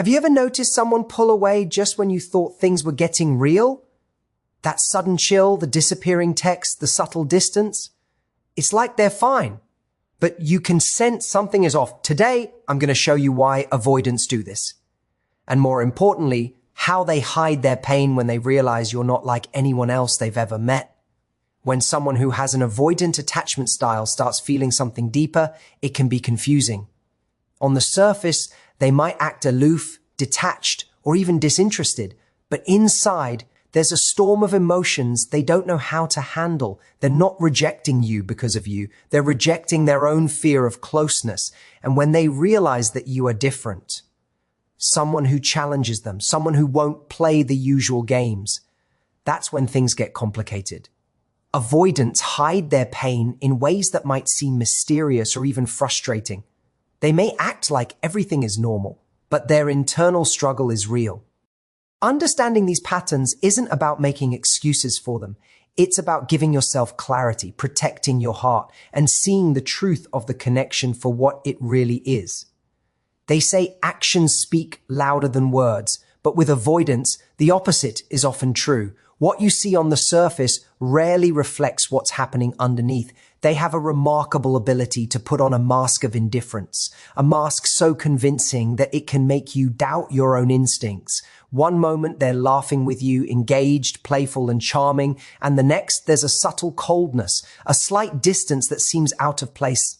Have you ever noticed someone pull away just when you thought things were getting real? That sudden chill, the disappearing text, the subtle distance? It's like they're fine, but you can sense something is off. Today, I'm going to show you why avoidants do this. And more importantly, how they hide their pain when they realize you're not like anyone else they've ever met. When someone who has an avoidant attachment style starts feeling something deeper, it can be confusing. On the surface, they might act aloof, detached, or even disinterested, but inside, there's a storm of emotions they don't know how to handle. They're not rejecting you because of you. They're rejecting their own fear of closeness. And when they realize that you are different, someone who challenges them, someone who won't play the usual games, that's when things get complicated. Avoidants hide their pain in ways that might seem mysterious or even frustrating. They may act like everything is normal, but their internal struggle is real. Understanding these patterns isn't about making excuses for them. It's about giving yourself clarity, protecting your heart, and seeing the truth of the connection for what it really is. They say actions speak louder than words, but with avoidance, the opposite is often true. What you see on the surface rarely reflects what's happening underneath. They have a remarkable ability to put on a mask of indifference, a mask so convincing that it can make you doubt your own instincts. One moment they're laughing with you, engaged, playful, and charming, and the next there's a subtle coldness, a slight distance that seems out of place.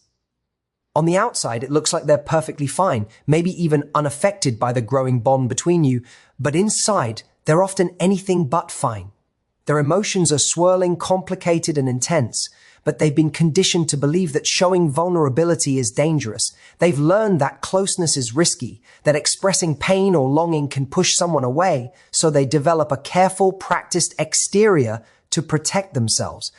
On the outside, it looks like they're perfectly fine, maybe even unaffected by the growing bond between you, but inside, they're often anything but fine. Their emotions are swirling, complicated, and intense, but they've been conditioned to believe that showing vulnerability is dangerous. They've learned that closeness is risky, that expressing pain or longing can push someone away, so they develop a careful, practiced exterior to protect themselves.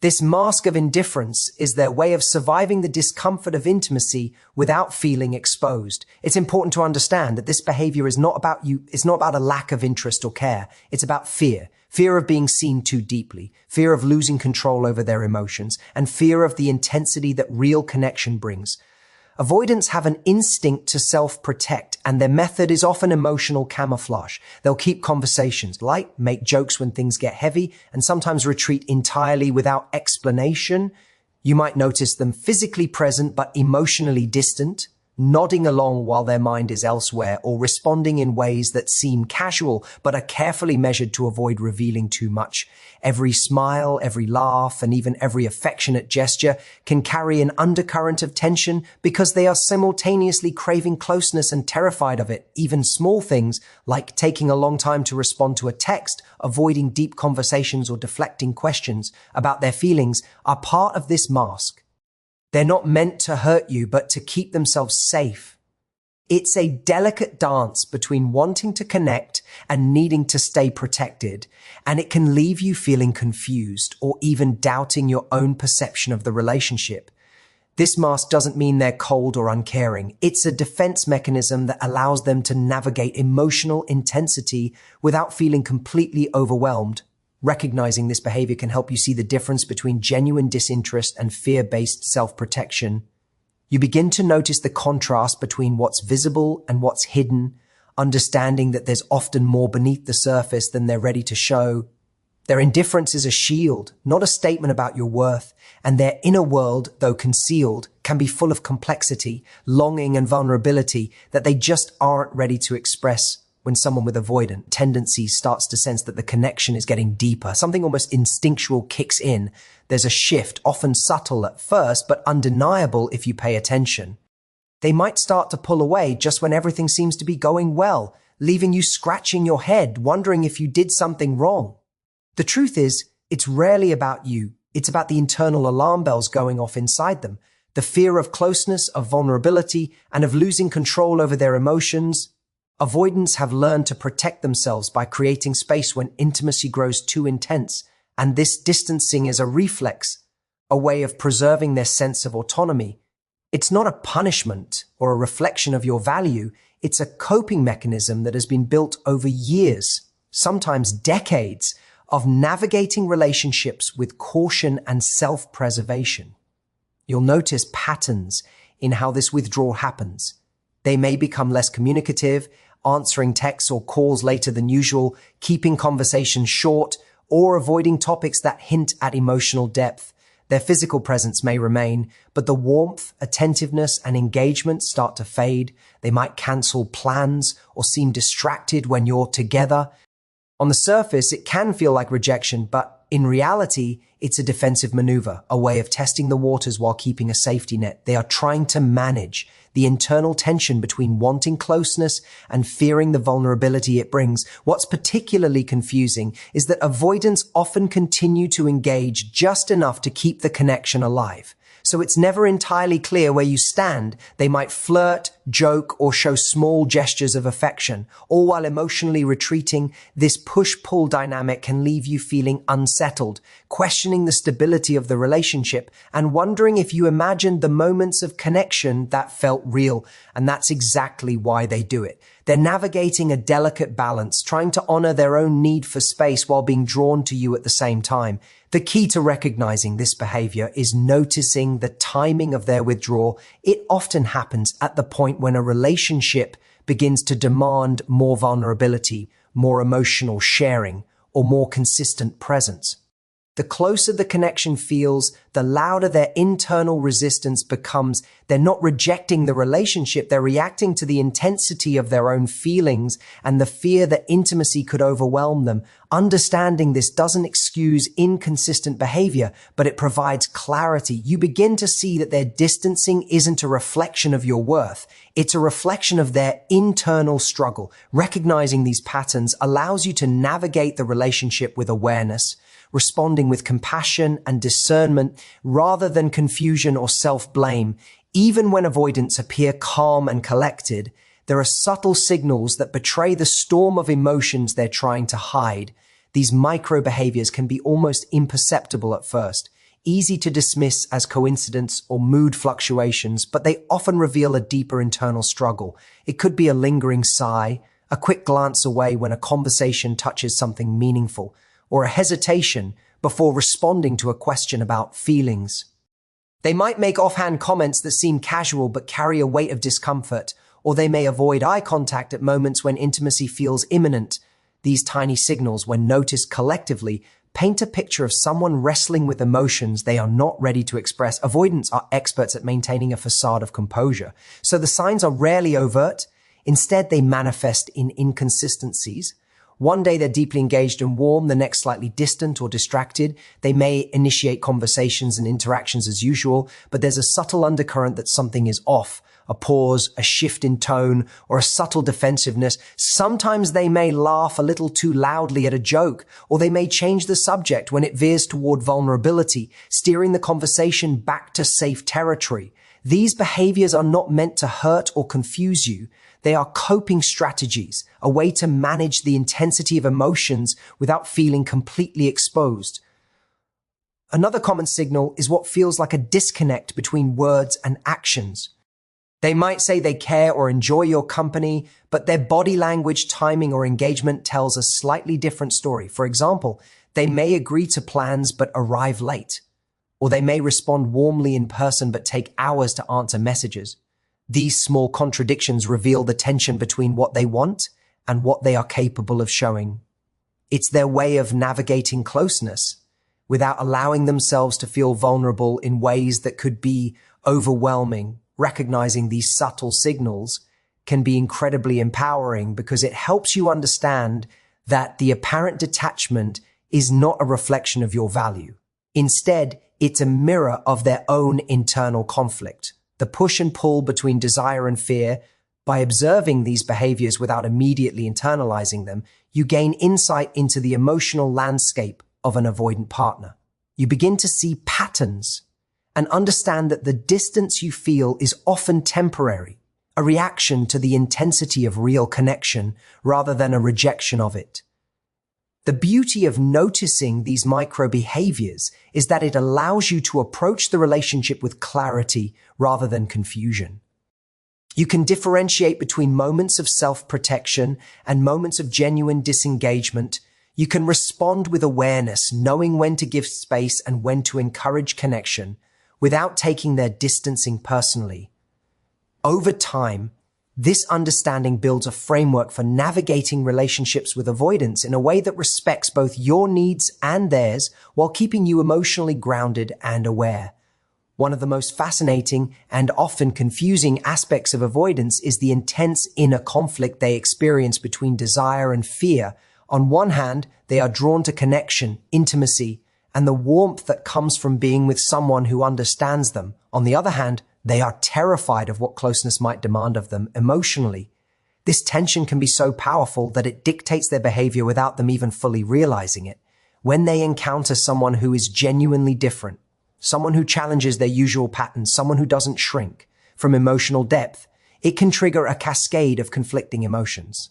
This mask of indifference is their way of surviving the discomfort of intimacy without feeling exposed. It's important to understand that this behavior is not about you. It's not about a lack of interest or care. It's about fear. Fear of being seen too deeply, fear of losing control over their emotions, and fear of the intensity that real connection brings. Avoidants have an instinct to self-protect, and their method is often emotional camouflage. They'll keep conversations light, make jokes when things get heavy, and sometimes retreat entirely without explanation. You might notice them physically present but emotionally distant, nodding along while their mind is elsewhere, or responding in ways that seem casual but are carefully measured to avoid revealing too much. Every smile, every laugh, and even every affectionate gesture can carry an undercurrent of tension because they are simultaneously craving closeness and terrified of it. Even small things, like taking a long time to respond to a text, avoiding deep conversations, or deflecting questions about their feelings, are part of this mask. They're not meant to hurt you, but to keep themselves safe. It's a delicate dance between wanting to connect and needing to stay protected, and it can leave you feeling confused or even doubting your own perception of the relationship. This mask doesn't mean they're cold or uncaring. It's a defense mechanism that allows them to navigate emotional intensity without feeling completely overwhelmed. Recognizing this behavior can help you see the difference between genuine disinterest and fear-based self-protection. You begin to notice the contrast between what's visible and what's hidden, understanding that there's often more beneath the surface than they're ready to show. Their indifference is a shield, not a statement about your worth, and their inner world, though concealed, can be full of complexity, longing, and vulnerability that they just aren't ready to express. When someone with avoidant tendencies starts to sense that the connection is getting deeper, something almost instinctual kicks in. There's a shift, often subtle at first, but undeniable if you pay attention. They might start to pull away just when everything seems to be going well, leaving you scratching your head, wondering if you did something wrong. The truth is, it's rarely about you. It's about the internal alarm bells going off inside them. The fear of closeness, of vulnerability, and of losing control over their emotions. Avoidants have learned to protect themselves by creating space when intimacy grows too intense, and this distancing is a reflex, a way of preserving their sense of autonomy. It's not a punishment or a reflection of your value. It's a coping mechanism that has been built over years, sometimes decades, of navigating relationships with caution and self-preservation. You'll notice patterns in how this withdrawal happens. They may become less communicative, answering texts or calls later than usual, keeping conversations short, or avoiding topics that hint at emotional depth. Their physical presence may remain, but the warmth, attentiveness, and engagement start to fade. They might cancel plans or seem distracted when you're together. On the surface, it can feel like rejection, but in reality, it's a defensive maneuver, a way of testing the waters while keeping a safety net. They are trying to manage the internal tension between wanting closeness and fearing the vulnerability it brings. What's particularly confusing is that avoidants often continue to engage just enough to keep the connection alive. So it's never entirely clear where you stand. They might flirt, joke, or show small gestures of affection, all while emotionally retreating. This push-pull dynamic can leave you feeling unsettled, questioning the stability of the relationship, and wondering if you imagined the moments of connection that felt real. And that's exactly why they do it. They're navigating a delicate balance, trying to honor their own need for space while being drawn to you at the same time. The key to recognizing this behavior is noticing the timing of their withdrawal. It often happens at the point when a relationship begins to demand more vulnerability, more emotional sharing, or more consistent presence. The closer the connection feels, the louder their internal resistance becomes. They're not rejecting the relationship, they're reacting to the intensity of their own feelings and the fear that intimacy could overwhelm them. Understanding this doesn't excuse inconsistent behavior, but it provides clarity. You begin to see that their distancing isn't a reflection of your worth. It's a reflection of their internal struggle. Recognizing these patterns allows you to navigate the relationship with awareness, responding with compassion and discernment rather than confusion or self-blame. Even when avoidants appear calm and collected, there are subtle signals that betray the storm of emotions they're trying to hide. These micro behaviors can be almost imperceptible at first, easy to dismiss as coincidence or mood fluctuations, but they often reveal a deeper internal struggle. It could be a lingering sigh, a quick glance away when a conversation touches something meaningful, or a hesitation before responding to a question about feelings. They might make offhand comments that seem casual but carry a weight of discomfort, or they may avoid eye contact at moments when intimacy feels imminent. These tiny signals, when noticed collectively, paint a picture of someone wrestling with emotions they are not ready to express. Avoidants are experts at maintaining a facade of composure, so the signs are rarely overt. Instead, they manifest in inconsistencies. One day they're deeply engaged and warm, the next slightly distant or distracted. They may initiate conversations and interactions as usual, but there's a subtle undercurrent that something is off. A pause, a shift in tone, or a subtle defensiveness. Sometimes they may laugh a little too loudly at a joke, or they may change the subject when it veers toward vulnerability, steering the conversation back to safe territory. These behaviors are not meant to hurt or confuse you. They are coping strategies, a way to manage the intensity of emotions without feeling completely exposed. Another common signal is what feels like a disconnect between words and actions. They might say they care or enjoy your company, but their body language, timing, or engagement tells a slightly different story. For example, they may agree to plans but arrive late, or they may respond warmly in person but take hours to answer messages. These small contradictions reveal the tension between what they want and what they are capable of showing. It's their way of navigating closeness without allowing themselves to feel vulnerable in ways that could be overwhelming. Recognizing these subtle signals can be incredibly empowering because it helps you understand that the apparent detachment is not a reflection of your value. Instead, it's a mirror of their own internal conflict. The push and pull between desire and fear. By observing these behaviors without immediately internalizing them, you gain insight into the emotional landscape of an avoidant partner. You begin to see patterns and understand that the distance you feel is often temporary, a reaction to the intensity of real connection rather than a rejection of it. The beauty of noticing these micro behaviors is that it allows you to approach the relationship with clarity rather than confusion. You can differentiate between moments of self-protection and moments of genuine disengagement. You can respond with awareness, knowing when to give space and when to encourage connection without taking their distancing personally. Over time, This understanding builds a framework for navigating relationships with avoidance in a way that respects both your needs and theirs while keeping you emotionally grounded and aware. One of the most fascinating and often confusing aspects of avoidance is the intense inner conflict they experience between desire and fear. On one hand, they are drawn to connection, intimacy, and the warmth that comes from being with someone who understands them. On the other hand, they are terrified of what closeness might demand of them emotionally. This tension can be so powerful that it dictates their behavior without them even fully realizing it. When they encounter someone who is genuinely different, someone who challenges their usual patterns, someone who doesn't shrink from emotional depth, it can trigger a cascade of conflicting emotions.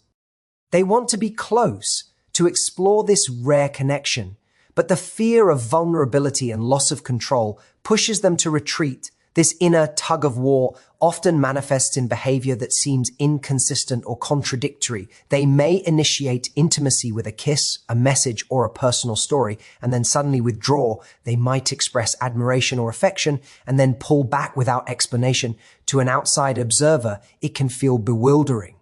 They want to be close, to explore this rare connection, but the fear of vulnerability and loss of control pushes them to retreat. This inner tug of war often manifests in behavior that seems inconsistent or contradictory. They may initiate intimacy with a kiss, a message, or a personal story, and then suddenly withdraw. They might express admiration or affection and then pull back without explanation. To an outside observer, it can feel bewildering.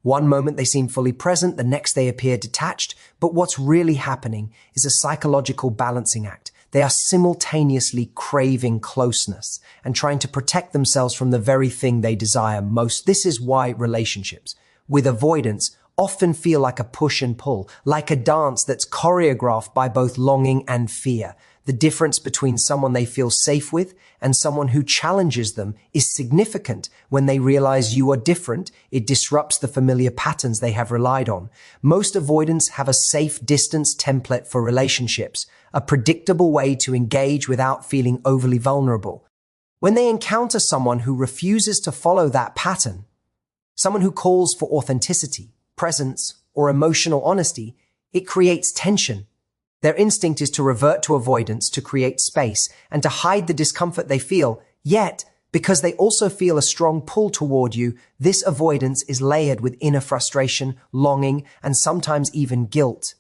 One moment they seem fully present, the next they appear detached, but what's really happening is a psychological balancing act. They are simultaneously craving closeness and trying to protect themselves from the very thing they desire most. This is why relationships with avoidance often feel like a push and pull, like a dance that's choreographed by both longing and fear. The difference between someone they feel safe with and someone who challenges them is significant. When they realize you are different, it disrupts the familiar patterns they have relied on. Most avoidants have a safe distance template for relationships, a predictable way to engage without feeling overly vulnerable. When they encounter someone who refuses to follow that pattern, someone who calls for authenticity, presence, or emotional honesty, it creates tension. Their instinct is to revert to avoidance, to create space, and to hide the discomfort they feel. Yet, because they also feel a strong pull toward you, this avoidance is layered with inner frustration, longing, and sometimes even guilt.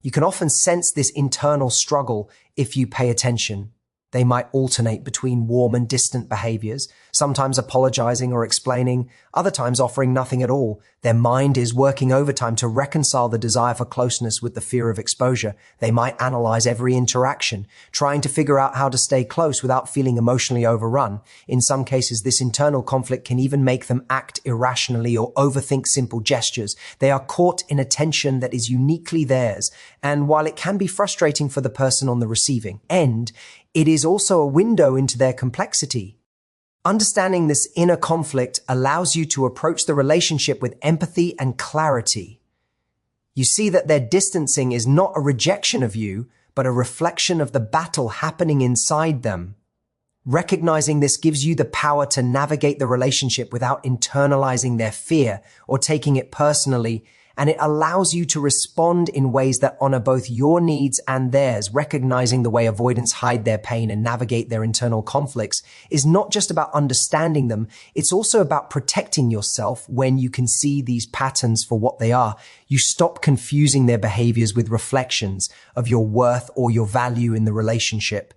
You can often sense this internal struggle if you pay attention. They might alternate between warm and distant behaviors, sometimes apologizing or explaining, other times offering nothing at all. Their mind is working overtime to reconcile the desire for closeness with the fear of exposure. They might analyze every interaction, trying to figure out how to stay close without feeling emotionally overrun. In some cases, this internal conflict can even make them act irrationally or overthink simple gestures. They are caught in a tension that is uniquely theirs, and while it can be frustrating for the person on the receiving end, it is also a window into their complexity. Understanding this inner conflict allows you to approach the relationship with empathy and clarity. You see that their distancing is not a rejection of you, but a reflection of the battle happening inside them. Recognizing this gives you the power to navigate the relationship without internalizing their fear or taking it personally, and it allows you to respond in ways that honor both your needs and theirs. Recognizing the way avoidants hide their pain and navigate their internal conflicts is not just about understanding them, it's also about protecting yourself when you can see these patterns for what they are. You stop confusing their behaviors with reflections of your worth or your value in the relationship.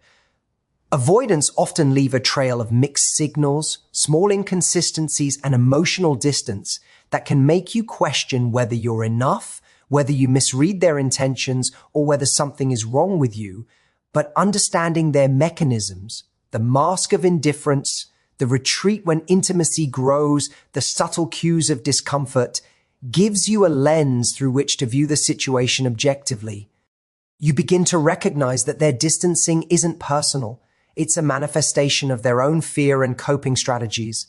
Avoidants often leave a trail of mixed signals, small inconsistencies, and emotional distance that can make you question whether you're enough, whether you misread their intentions, or whether something is wrong with you. But understanding their mechanisms, the mask of indifference, the retreat when intimacy grows, the subtle cues of discomfort, gives you a lens through which to view the situation objectively. You begin to recognize that their distancing isn't personal. It's a manifestation of their own fear and coping strategies.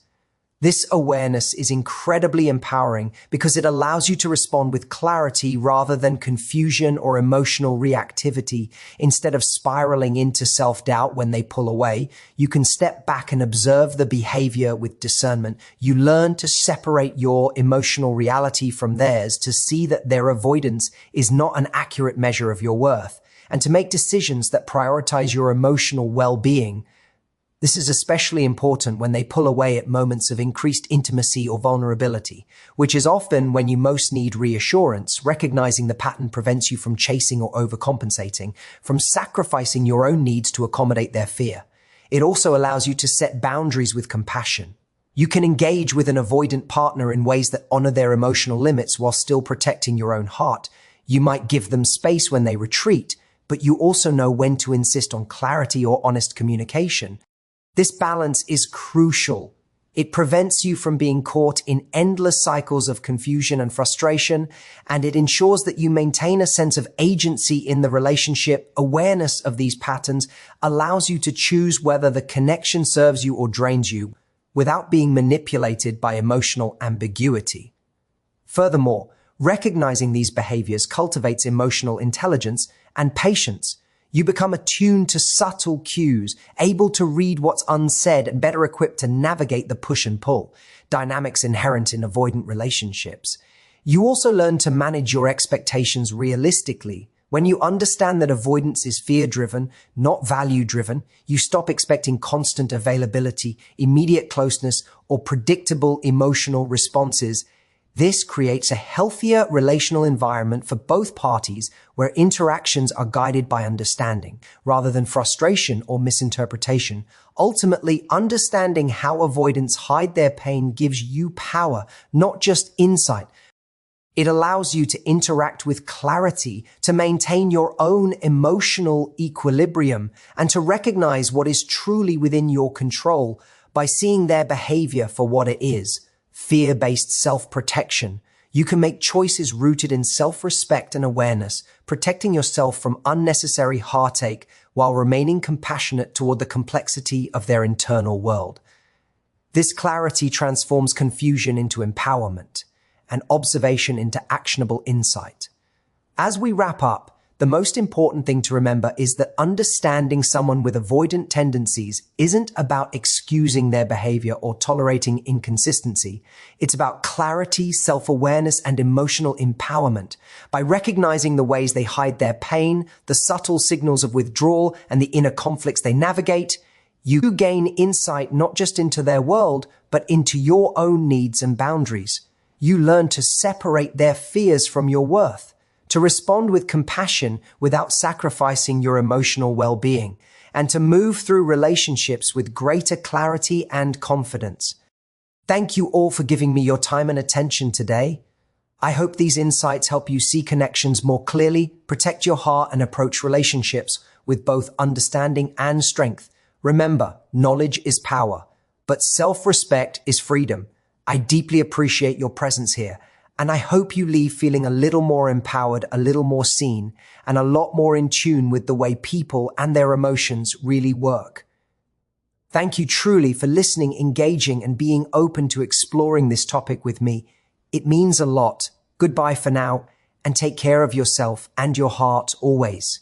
This awareness is incredibly empowering because it allows you to respond with clarity rather than confusion or emotional reactivity. Instead of spiraling into self-doubt when they pull away, you can step back and observe the behavior with discernment. You learn to separate your emotional reality from theirs, to see that their avoidance is not an accurate measure of your worth, and to make decisions that prioritize your emotional well-being. This is especially important when they pull away at moments of increased intimacy or vulnerability, which is often when you most need reassurance. Recognizing the pattern prevents you from chasing or overcompensating, from sacrificing your own needs to accommodate their fear. It also allows you to set boundaries with compassion. You can engage with an avoidant partner in ways that honor their emotional limits while still protecting your own heart. You might give them space when they retreat, but you also know when to insist on clarity or honest communication. This balance is crucial. It prevents you from being caught in endless cycles of confusion and frustration, and it ensures that you maintain a sense of agency in the relationship. Awareness of these patterns allows you to choose whether the connection serves you or drains you, without being manipulated by emotional ambiguity. Furthermore, recognizing these behaviors cultivates emotional intelligence and patience. You become attuned to subtle cues, able to read what's unsaid, and better equipped to navigate the push and pull dynamics inherent in avoidant relationships. You also learn to manage your expectations realistically. When you understand that avoidance is fear-driven, not value-driven, you stop expecting constant availability, immediate closeness, or predictable emotional responses. This creates a healthier relational environment for both parties where interactions are guided by understanding rather than frustration or misinterpretation. Ultimately, understanding how avoidants hide their pain gives you power, not just insight. It allows you to interact with clarity, to maintain your own emotional equilibrium, and to recognize what is truly within your control by seeing their behavior for what it is. Fear-based self-protection. You can make choices rooted in self-respect and awareness, protecting yourself from unnecessary heartache while remaining compassionate toward the complexity of their internal world. This clarity transforms confusion into empowerment and observation into actionable insight. As we wrap up, the most important thing to remember is that understanding someone with avoidant tendencies isn't about excusing their behavior or tolerating inconsistency. It's about clarity, self-awareness, and emotional empowerment. By recognizing the ways they hide their pain, the subtle signals of withdrawal, and the inner conflicts they navigate, you gain insight not just into their world, but into your own needs and boundaries. You learn to separate their fears from your worth, to respond with compassion without sacrificing your emotional well-being, and to move through relationships with greater clarity and confidence. Thank you all for giving me your time and attention today. I hope these insights help you see connections more clearly, protect your heart, and approach relationships with both understanding and strength. Remember, knowledge is power, but self-respect is freedom. I deeply appreciate your presence here, and I hope you leave feeling a little more empowered, a little more seen, and a lot more in tune with the way people and their emotions really work. Thank you truly for listening, engaging, and being open to exploring this topic with me. It means a lot. Goodbye for now, and take care of yourself and your heart always.